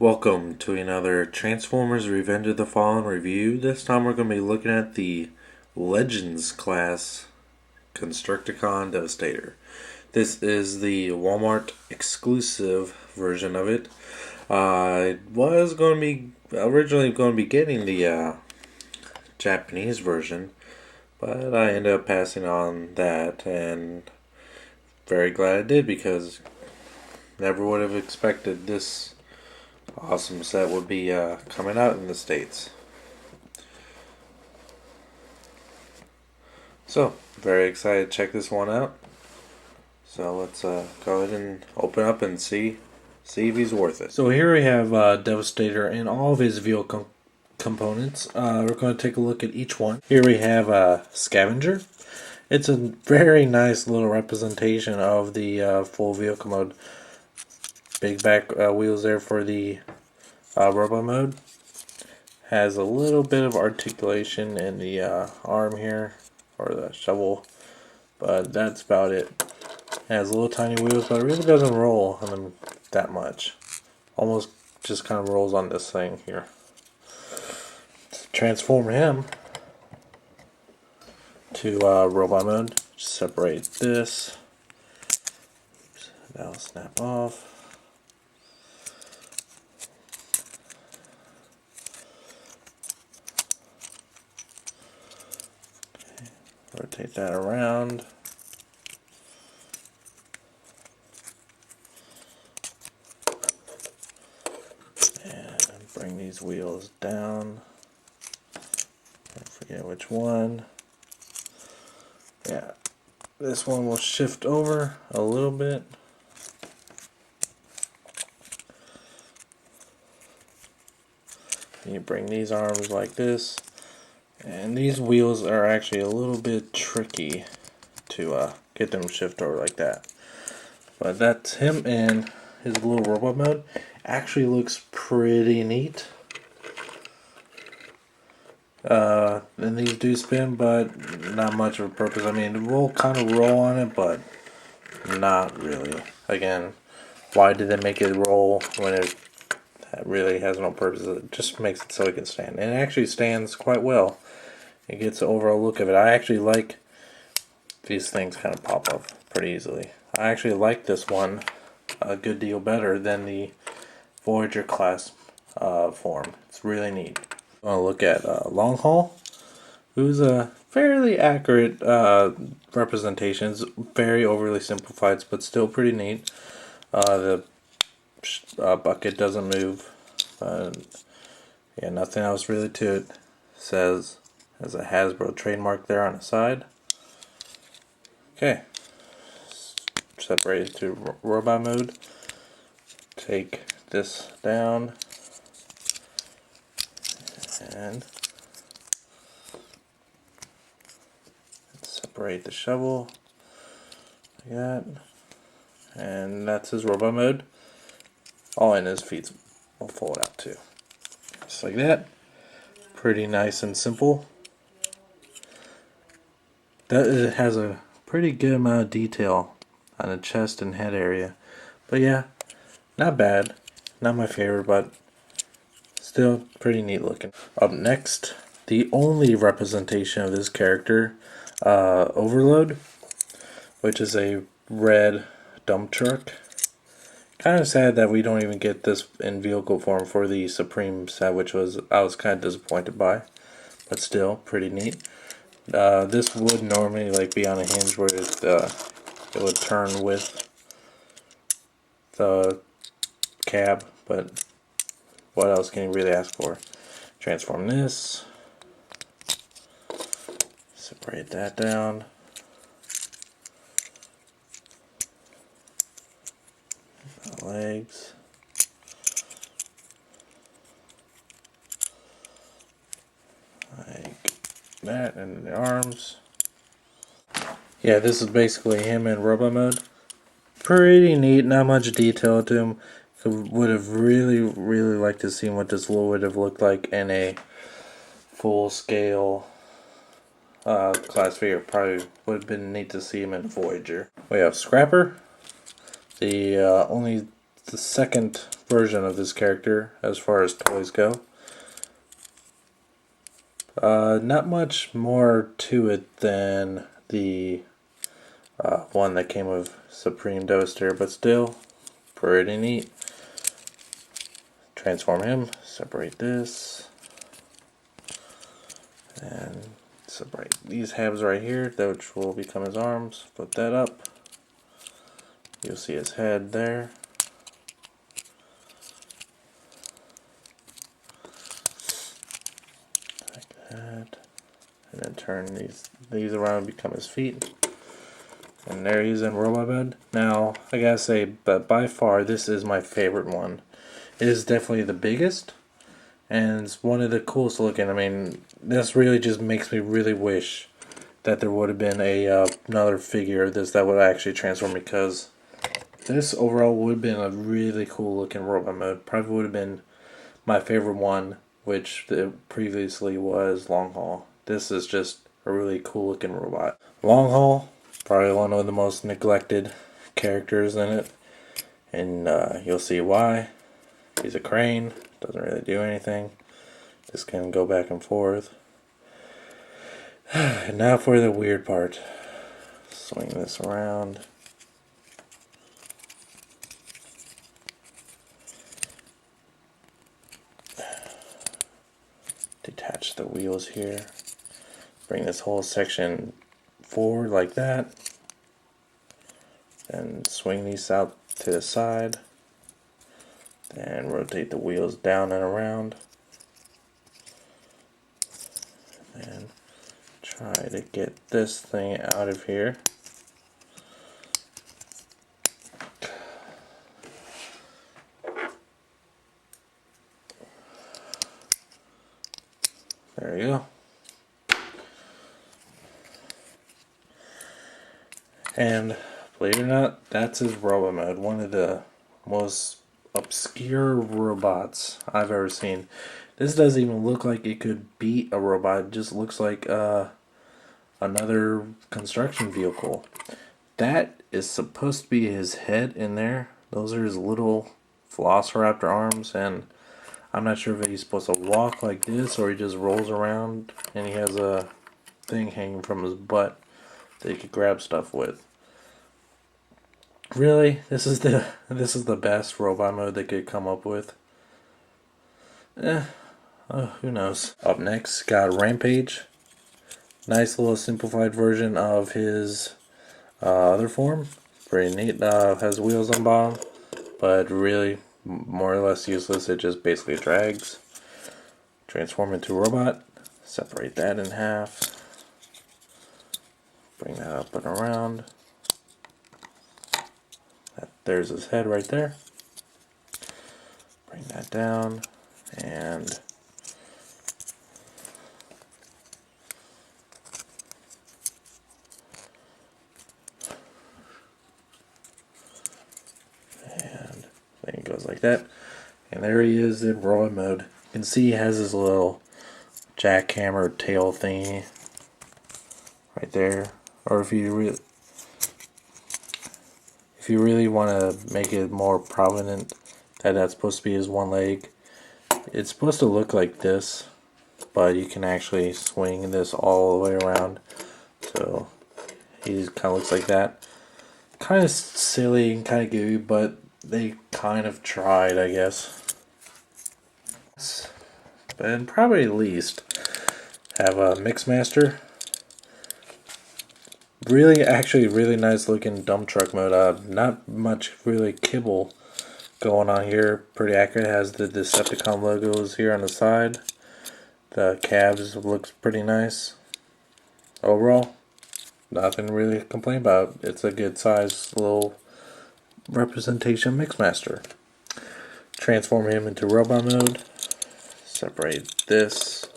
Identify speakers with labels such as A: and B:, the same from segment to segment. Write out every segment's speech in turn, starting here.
A: Welcome to another Transformers Revenge of the Fallen review. This time we're going to be looking at the Legends class Constructicon Devastator. This is the Walmart exclusive version of it. I was originally going to be getting the Japanese version, but I ended up passing on that, and very glad I did because never would have expected this awesome set would be coming out in the States. So, very excited to check this one out. So let's go ahead and open up and see if he's worth it. So here we have Devastator and all of his vehicle components. We're going to take a look at each one. Here we have Scavenger. It's a very nice little representation of the full vehicle mode. Big back wheels there for the robot mode. Has a little bit of articulation in the arm here, or the shovel, but that's about it. Has little tiny wheels, but it really doesn't roll on them that much. Almost just kind of rolls on this thing here. To transform him to robot mode, just separate this. That'll snap off. Rotate that around. And bring these wheels down. I forget which one. Yeah, this one will shift over a little bit. You bring these arms like this. And these wheels are actually a little bit tricky to get them to shift over like that. But that's him in his little robot mode. Actually looks pretty neat. And these do spin, but not much of a purpose. I mean, we'll kind of roll on it, but not really. Again, why did they make it roll when it really has no purpose? It just makes it so it can stand. And it actually stands quite well. It gets the overall look of it. I actually like these things kind of pop up pretty easily. I actually like this one a good deal better than the Voyager class form. It's really neat. I want to look at Long Haul, who's a fairly accurate representation. It's very overly simplified, but still pretty neat. The bucket doesn't move. Yeah, nothing else really to it. Says has a Hasbro trademark there on the side. Okay, separate it to robot mode. Take this down and separate the shovel like that, and that's his robot mode. All in his feet will fold out too, just like that. Pretty nice and simple. It has a pretty good amount of detail on the chest and head area. But yeah, not bad. Not my favorite, but still pretty neat looking. Up next, the only representation of this character, Overload, which is a red dump truck. Kind of sad that we don't even get this in vehicle form for the Supreme set, which I was kind of disappointed by, but still pretty neat. This would normally be on a hinge where it would turn with the cab, but what else can you really ask for? Transform this, separate that down. Legs. Like that, and the arms. Yeah, this is basically him in robot mode. Pretty neat, not much detail to him. Would have really liked to see what this would have looked like in a full scale class figure. Probably would have been neat to see him in Voyager. We have Scrapper. The only the second version of this character as far as toys go. Not much more to it than the one that came with Supreme Devastator, but still pretty neat. Transform him, separate this, and separate these halves right here, which will become his arms. Flip that up. You'll see his head there. Like that. And then turn these around and become his feet. And there he is in robot mode. Now, I gotta say, but by far, this is my favorite one. It is definitely the biggest, and it's one of the coolest looking. I mean, this really just makes me really wish that there would have been another figure of this that would actually transform, because this overall would have been a really cool looking robot mode. Probably would have been my favorite one, which previously was Long Haul. This is just a really cool looking robot. Long Haul, probably one of the most neglected characters in it, and you'll see why. He's a crane, doesn't really do anything, just can go back and forth. And now for the weird part. Swing this around. Detach the wheels here. Bring this whole section forward like that. And swing these out to the side. And rotate the wheels down and around. And try to get this thing out of here. There you go. And believe it or not, that's his robot mode. One of the most obscure robots I've ever seen. This doesn't even look like it could beat a robot. It just looks like another construction vehicle. That is supposed to be his head in there. Those are his little Velociraptor arms, and I'm not sure if he's supposed to walk like this or he just rolls around and he has a thing hanging from his butt that he could grab stuff with. Really, this is the best robot mode they could come up with. Who knows? Up next, got Rampage. Nice little simplified version of his other form. Pretty neat. Has wheels on bottom, but really more or less useless. It just basically drags. Transform into a robot. Separate that in half. Bring that up and around. There's his head right there. Bring that down and then it goes like that. And there he is in robot mode. You can see he has his little jackhammer tail thingy right there. Or if you really want to make it more prominent that that's supposed to be his one leg, it's supposed to look like this, but you can actually swing this all the way around. So he kind of looks like that. Kind of silly and kind of goofy, but they kind of tried, I guess. And probably least have a Mixmaster. Really nice looking dump truck mode. Not much really kibble going on here. Pretty accurate. Has the Decepticon logos here on the side. The cabs looks pretty nice. Overall, nothing really to complain about. It's a good size little representation Mixmaster. Transform him into robot mode. Separate this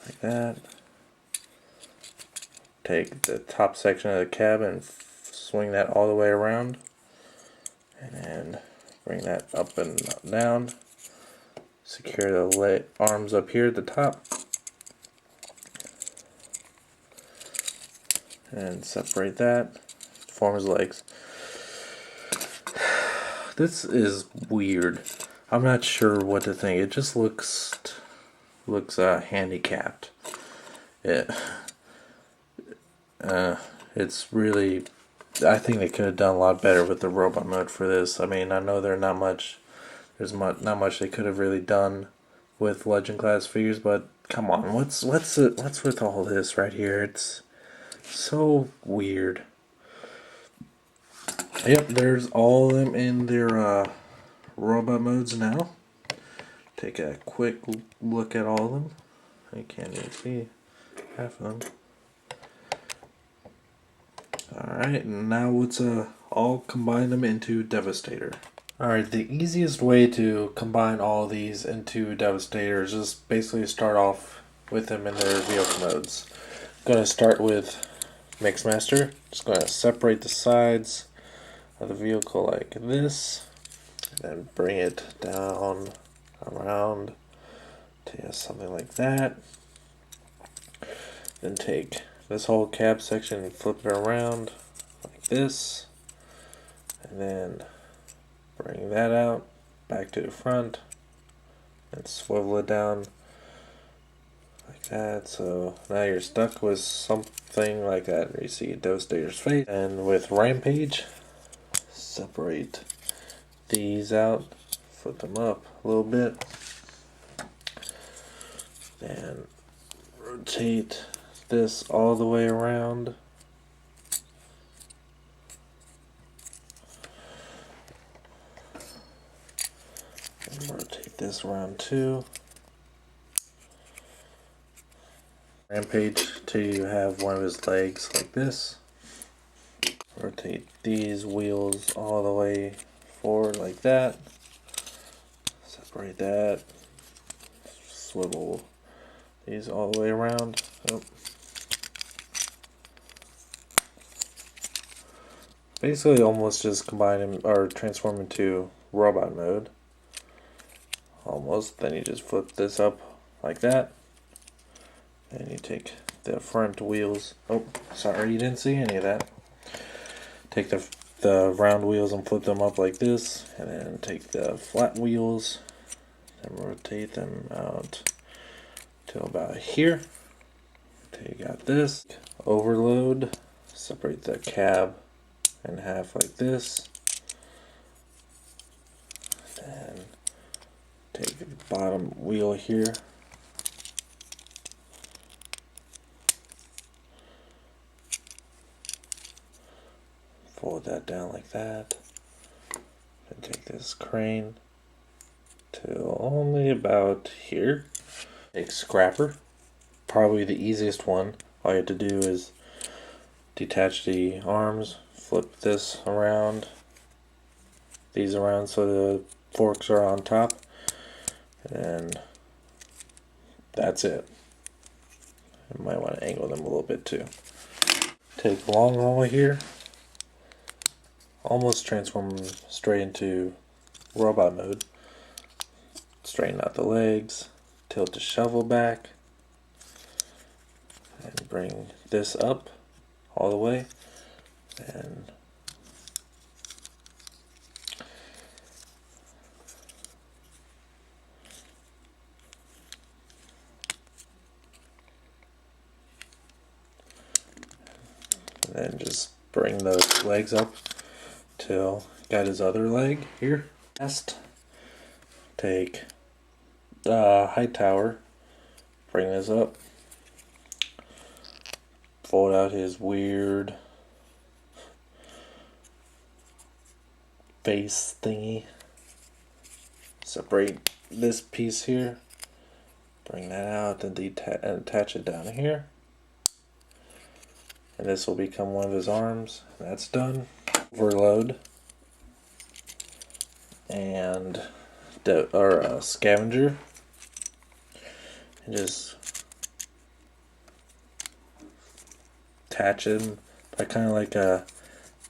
A: like that. Take the top section of the cab and swing that all the way around, and then bring that up and down. Secure the arms up here at the top, and separate that. Form his legs. this is weird. I'm not sure what to think. It just looks handicapped. It it's really. I think they could have done a lot better with the robot mode for this. I mean, I know there's not much they could have really done with Legend class figures, but come on, what's with all this right here? It's so weird. Yep, there's all of them in their robot modes now. Take a quick look at all of them. I can't even see half of them. Alright, now let's all combine them into Devastator. Alright, the easiest way to combine all these into Devastator is just basically start off with them in their vehicle modes. I'm going to start with Mixmaster. Just going to separate the sides of the vehicle like this, and then bring it down around to something like that. Then take this whole cab section and flip it around like this, and then bring that out back to the front and swivel it down like that. So now you're stuck with something like that. You see Devastator's face. And with Rampage, separate these out, flip them up a little bit, then rotate this all the way around. And rotate this around too. Rampage till you have one of his legs like this. Rotate these wheels all the way forward like that. Separate that. Swivel these all the way around. Oh. Basically almost just combine them or transform into robot mode. Almost. Then you just flip this up like that. And you take the front wheels. Oh, sorry, you didn't see any of that. Take the round wheels and flip them up like this, and then take the flat wheels and rotate them out to about here. Okay, you got this. Overload. Separate the cab in half like this. Then take the bottom wheel here. Fold that down like that. Then take this crane to only about here. Take Scrapper. Probably the easiest one. All you have to do is detach the arms, flip this around, these around so the forks are on top, and that's it. You might want to angle them a little bit too. Take long haul here, almost transform them straight into robot mode. Straighten out the legs, tilt the shovel back, and bring this up all the way, and then just bring those legs up till got his other leg here. Next, take the height tower, bring this up, fold out his weird face thingy, separate this piece here, bring that out and attach it down here, and this will become one of his arms. And that's done. Overload and scavenger, and just attach him by kind of like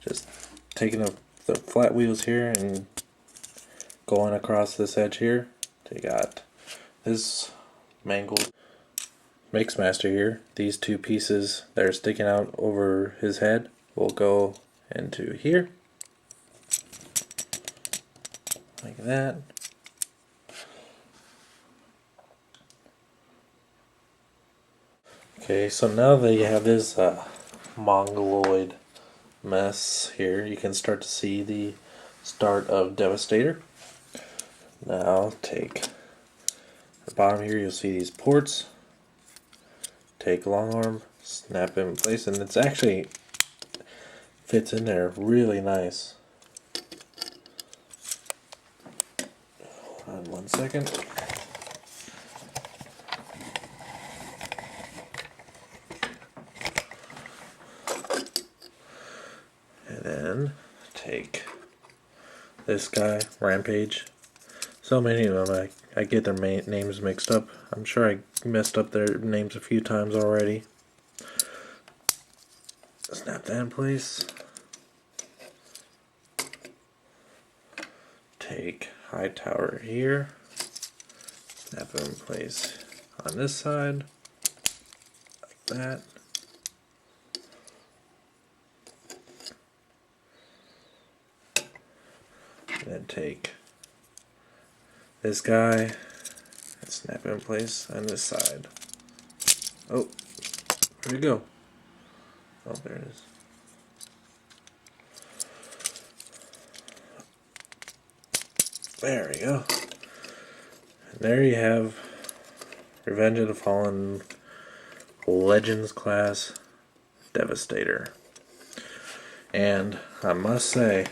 A: just taking the flat wheels here and going across this edge here. So you got this mangled Mixmaster here. These two pieces that are sticking out over his head will go into here. like that. Okay, so now that you have this mongoloid mess here, you can start to see the start of Devastator. Now take the bottom here, you'll see these ports. Take long arm, snap it in place, and it's actually fits in there really nice. Hold on 1 second. And then take this guy, Rampage. So many of them, I get their names mixed up. I'm sure I messed up their names a few times already. Snap that in place. Take High Tower here. Snap it in place on this side. Like that. And then take this guy and snap it in place on this side. Oh, where'd it go? Oh, there it is. There we go. And there you have Revenge of the Fallen Legends class Devastator. And I must say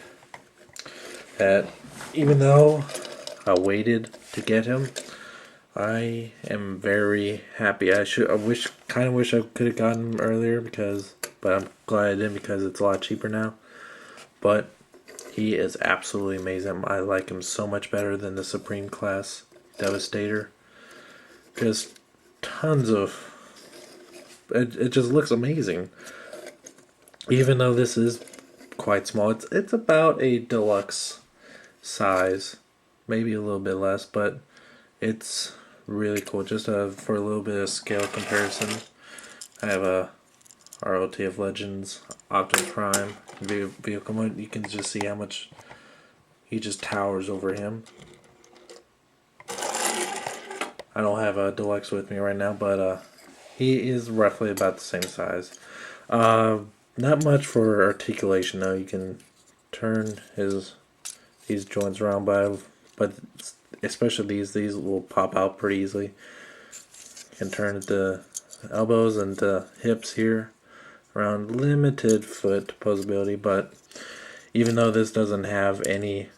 A: that even though I waited to get him, I am very happy. I kind of wish I could have gotten him earlier but I'm glad I didn't because it's a lot cheaper now. But he is absolutely amazing. I like him so much better than the Supreme class Devastator. Just tons of. It just looks amazing. Even though this is quite small, it's about a deluxe size, maybe a little bit less, but it's really cool. Just for a little bit of scale comparison, I have a ROTF Legends Optimus Prime vehicle mode. You can just see how much he just towers over him. I don't have a deluxe with me right now, but he is roughly about the same size. Not much for articulation though. You can turn these joints around, but especially these will pop out pretty easily. You can turn the elbows and the hips here around. Limited foot posability, but even though this doesn't have any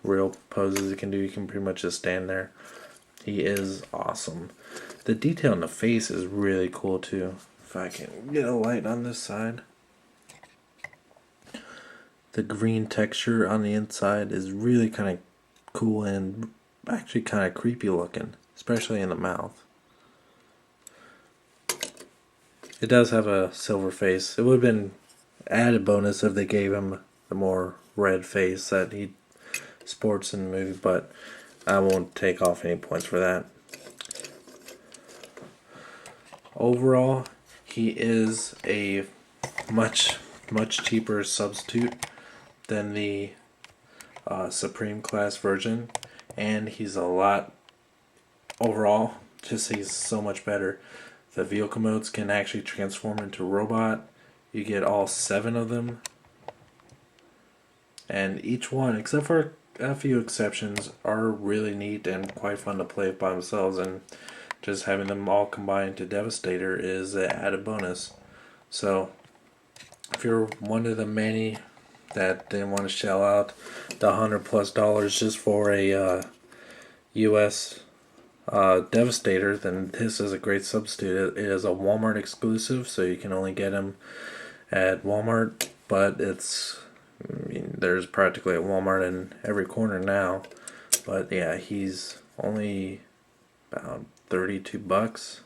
A: real poses you can do, you can pretty much just stand there. He is awesome. The detail in the face is really cool too. If I can get a light on this side. The green texture on the inside is really kind of cool and actually kind of creepy looking, especially in the mouth. It does have a silver face. It would have been added bonus if they gave him the more red face that he sports in the movie, but I won't take off any points for that. Overall, he is a much cheaper substitute than the Supreme class version, and he's a lot overall. He's so much better. The vehicle modes can actually transform into robot. You get all 7 of them, and each one, except for a few exceptions, are really neat and quite fun to play by themselves, and just having them all combined to Devastator is an added bonus. So if you're one of the many that didn't want to shell out the $100+ just for a US Devastator, then this is a great substitute. It is a Walmart exclusive, so you can only get him at Walmart, but there's practically a Walmart in every corner now. But yeah, he's only about $32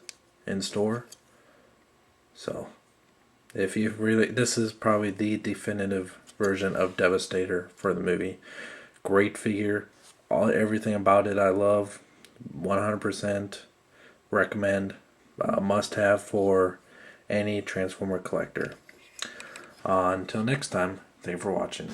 A: in store. So if you this is probably the definitive version of Devastator for the movie. Great figure, everything about it I love. 100% recommend, must have for any Transformer collector. Until next time, thank you for watching.